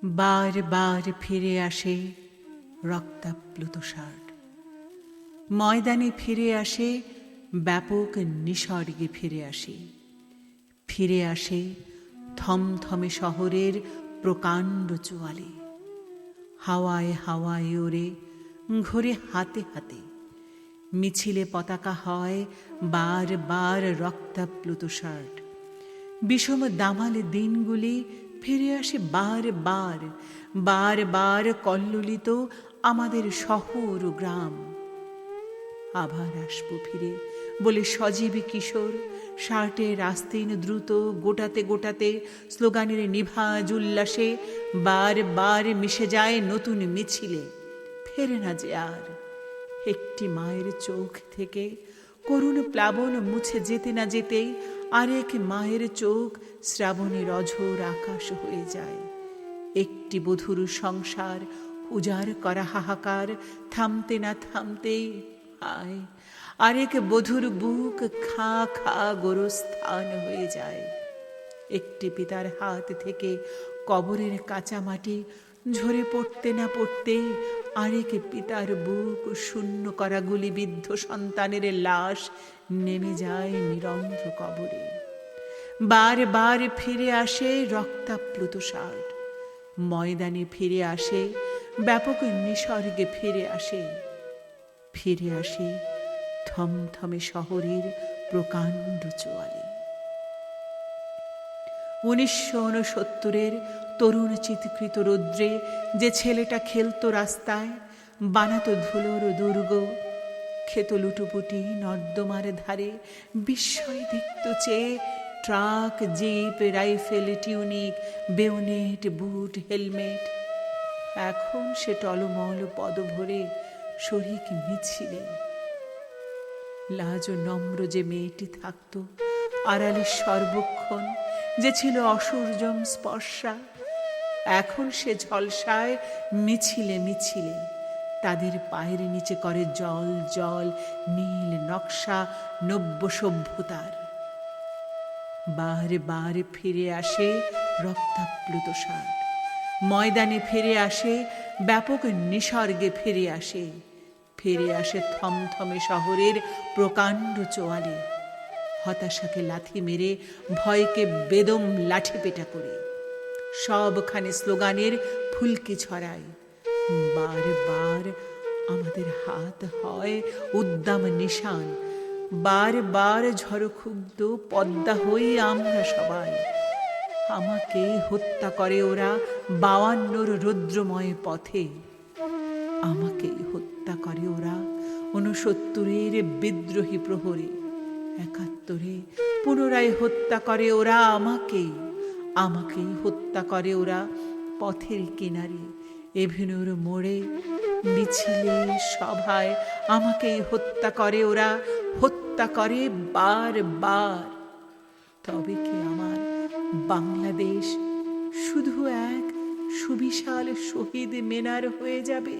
বার বার ফিরে আসে রক্তাপ্লুত ষাট, ময়দানে ফিরে আসে ব্যাপক নিসর্গে ফিরে আসে, ফিরে আসে থমথমে শহরের প্রকাণ্ড চোয়ালে। হাওয়ায় হাওয়ায় ওরে, ঘোরে হাতে হাতে, মিছিলে পতাকা হয় বার বার রক্তাপ্লুত ষাট। বিষম দামাল দিনগুলি ফিরে আসে বার বার, বার বার কল্লোলিত আমাদের শহর ও গ্রাম। আবার আসবো ফিরে বলে সজীব কিশোর, শার্টের আস্তিন দ্রুত গোটাতে গোটাতে স্লোগানের নিভাজ উল্লাসে বার বার মিশে যায় নতুন মিছিলে। ফেরে না যে আর একটি মায়ের চোখ থেকে করুণ প্লাবন মুছে যেতে না যেতেই আরেক মায়ের চোখ শ্রাবণের অঝোর আকাশ হয়ে যায়। একটি বধুর সংসার উজাড় করা হাহাকার থামতে না থামতেই আয় আরেক বধুর বুক খা খা গোরস্থান হয়ে যায়। একটি পিতার হাত থেকে কবরের কাঁচা মাটি ঝরে পড়তে না পড়তেই আরেক পিতার বুক শূন্য করা গুলিবিদ্ধ সন্তানের লাশ নেমে যায় নিরন্ধ্র কবরে। বার বার ফিরে আসে রক্তাপ্লুত ষাট, ময়দানে ফিরে আসে ব্যাপক নিসর্গে ফিরে আসে, ফিরে আসে থমথমে শহরের প্রকাণ্ড চোয়ালে। 1969 তরুণ চিৎকৃত রৌদ্রে যে ছেলেটা খেলতো রাস্তায়, বানাতো ধুলোর দুর্গ, খেত লুটুপুটি নর্দমার ধারে, বিস্ময় দেখত চেয়ে truck jeep rifle tunic bayonet boot helmet. এখন সে টলমল পদভরে শরিক মিছিলে। লাজ নম্র যে মেয়েটি থাকত আড়ালে সর্বক্ষণ, যে ছিল অসূর্যম স্পর্শা, এখন সে ঝলসায় মিছিলে মিছিলে তাদের পায়ের নিচে করে জল জল নীল নকশা নব্য সভ্যতার। বারে বারে ফিরে আসে রক্তাপ্লুত ষাট, ময়দানে ফিরে আসে ব্যাপক নিসর্গে ফিরে আসে, ফিরে আসে থমথমে শহরের প্রকাণ্ড চোয়ালে। হতাশাকে লাথি মেরে ভয়কে বেদম লাঠি পেটা করে সবখানে স্লোগানের ফুলকি ছড়ায়। বার বার আমাদের হাত হয় উদ্দাম নিশান, বার বার ঝড়ক্ষুব্ধ পদ্মা হই আমরা সবাই। আমাকে হত্যা করে ওরা 52 রৌদ্রময় পথে, আমাকে হত্যা করে ওরা 69 বিদ্রোহী প্রহরে, 71 পুনরায় হত্যা করে ওরা আমাকে, আমাকে হত্যা করে ওরা পথের কিনারে, এভিনিউর মোড়ে, মিছিলে, সভায় আমাকে হত্যা করে ওরা, হত্যা করে বার বার। তবে কি আমার বাংলাদেশ শুধু এক সুবিশাল শহীদ মিনার হয়ে যাবে?